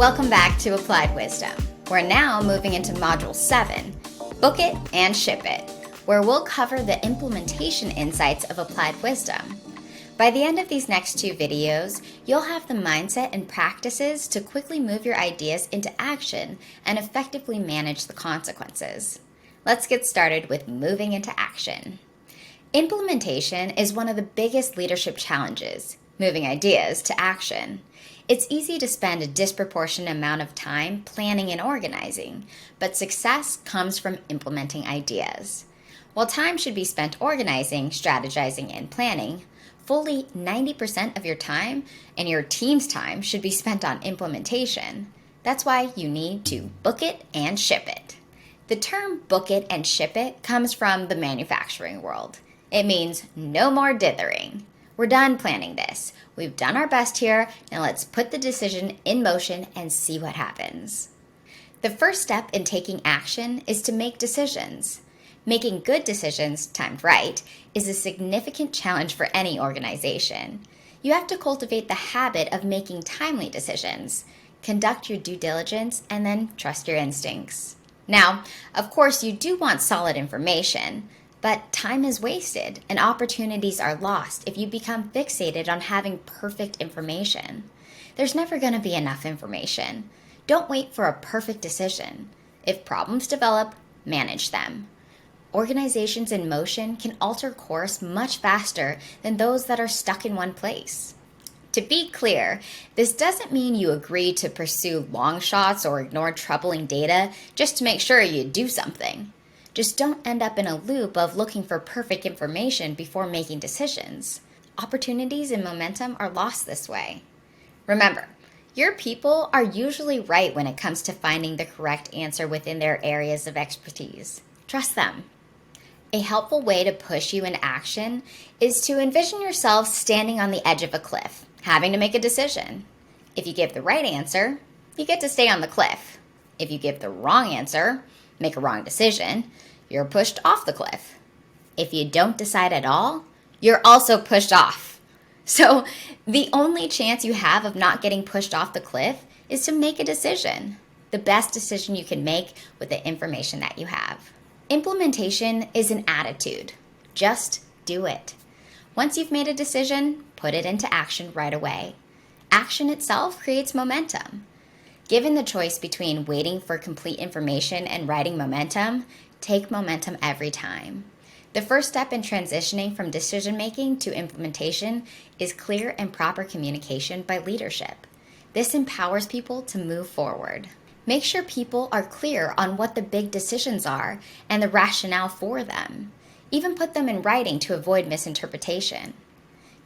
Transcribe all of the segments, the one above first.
Welcome back to Applied Wisdom. We're now moving into Module 7, Book It and Ship It, where we'll cover the implementation insights of Applied Wisdom. By the end of these next two videos, you'll have the mindset and practices to quickly move your ideas into action and effectively manage the consequences. Let's get started with moving into action. Implementation is one of the biggest leadership challenges, moving ideas to action. It's easy to spend a disproportionate amount of time planning and organizing, but success comes from implementing ideas. While time should be spent organizing, strategizing, and planning, fully 90% of your time and your team's time should be spent on implementation. That's why you need to book it and ship it. The term book it and ship it comes from the manufacturing world. It means no more dithering. We're done planning this. We've done our best here. Now let's put the decision in motion and see what happens. The first step in taking action is to make decisions. Making good decisions, timed right, is a significant challenge for any organization. You have to cultivate the habit of making timely decisions, conduct your due diligence, and then trust your instincts. Now, of course, you do want solid information, but time is wasted and opportunities are lost if you become fixated on having perfect information. There's never going to be enough information. Don't wait for a perfect decision. If problems develop, manage them. Organizations in motion can alter course much faster than those that are stuck in one place. To be clear, this doesn't mean you agree to pursue long shots or ignore troubling data just to make sure you do something. Just don't end up in a loop of looking for perfect information before making decisions. Opportunities and momentum are lost this way. Remember, your people are usually right when it comes to finding the correct answer within their areas of expertise. Trust them. A helpful way to push you into action is to envision yourself standing on the edge of a cliff, having to make a decision. If you give the right answer, you get to stay on the cliff. If you give the wrong answer, make a wrong decision, you're pushed off the cliff. If you don't decide at all, you're also pushed off. So the only chance you have of not getting pushed off the cliff is to make a decision, the best decision you can make with the information that you have. Implementation is an attitude. Just do it. Once you've made a decision, put it into action right away. Action itself creates momentum. Given the choice between waiting for complete information and writing momentum, take momentum every time. The first step in transitioning from decision-making to implementation is clear and proper communication by leadership. This empowers people to move forward. Make sure people are clear on what the big decisions are and the rationale for them. Even put them in writing to avoid misinterpretation.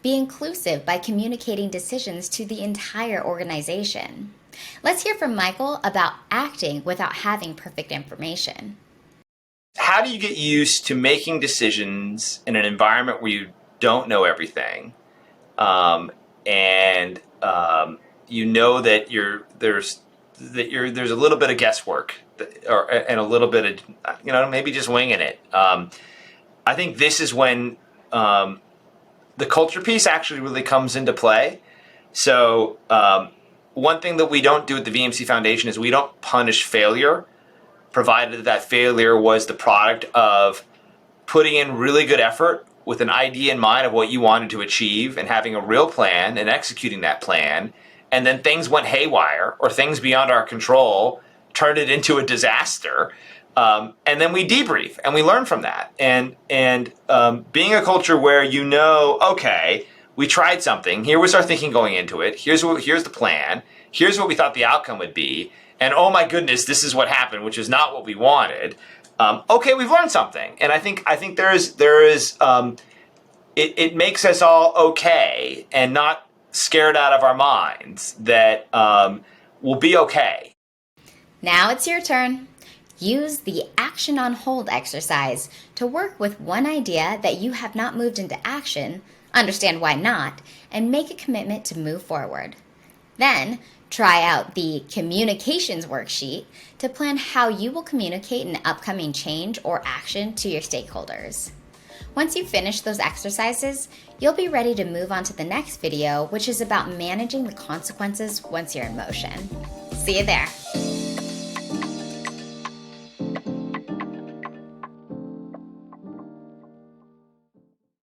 Be inclusive by communicating decisions to the entire organization. Let's hear from Michael about acting without having perfect information. How do you get used to making decisions in an environment where you don't know everything, and you know that there's a little bit of guesswork, and a little bit of maybe just winging it. I think this is when the culture piece actually really comes into play. So one thing that we don't do at the VMC Foundation is we don't punish failure, provided that failure was the product of putting in really good effort with an idea in mind of what you wanted to achieve and having a real plan and executing that plan. And then things went haywire or things beyond our control turned it into a disaster. And then we debrief and we learn from that. And being a culture where okay, we tried something. Here was our thinking going into it. Here's the plan. Here's what we thought the outcome would be. And oh my goodness, this is what happened, which is not what we wanted. Okay, we've learned something. And I think there is it makes us all okay and not scared out of our minds that we'll be okay. Now it's your turn. Use the action on hold exercise to work with one idea that you have not moved into action, understand why not, and make a commitment to move forward. Then, try out the communications worksheet to plan how you will communicate an upcoming change or action to your stakeholders. Once you finish those exercises, you'll be ready to move on to the next video, which is about managing the consequences once you're in motion. See you there.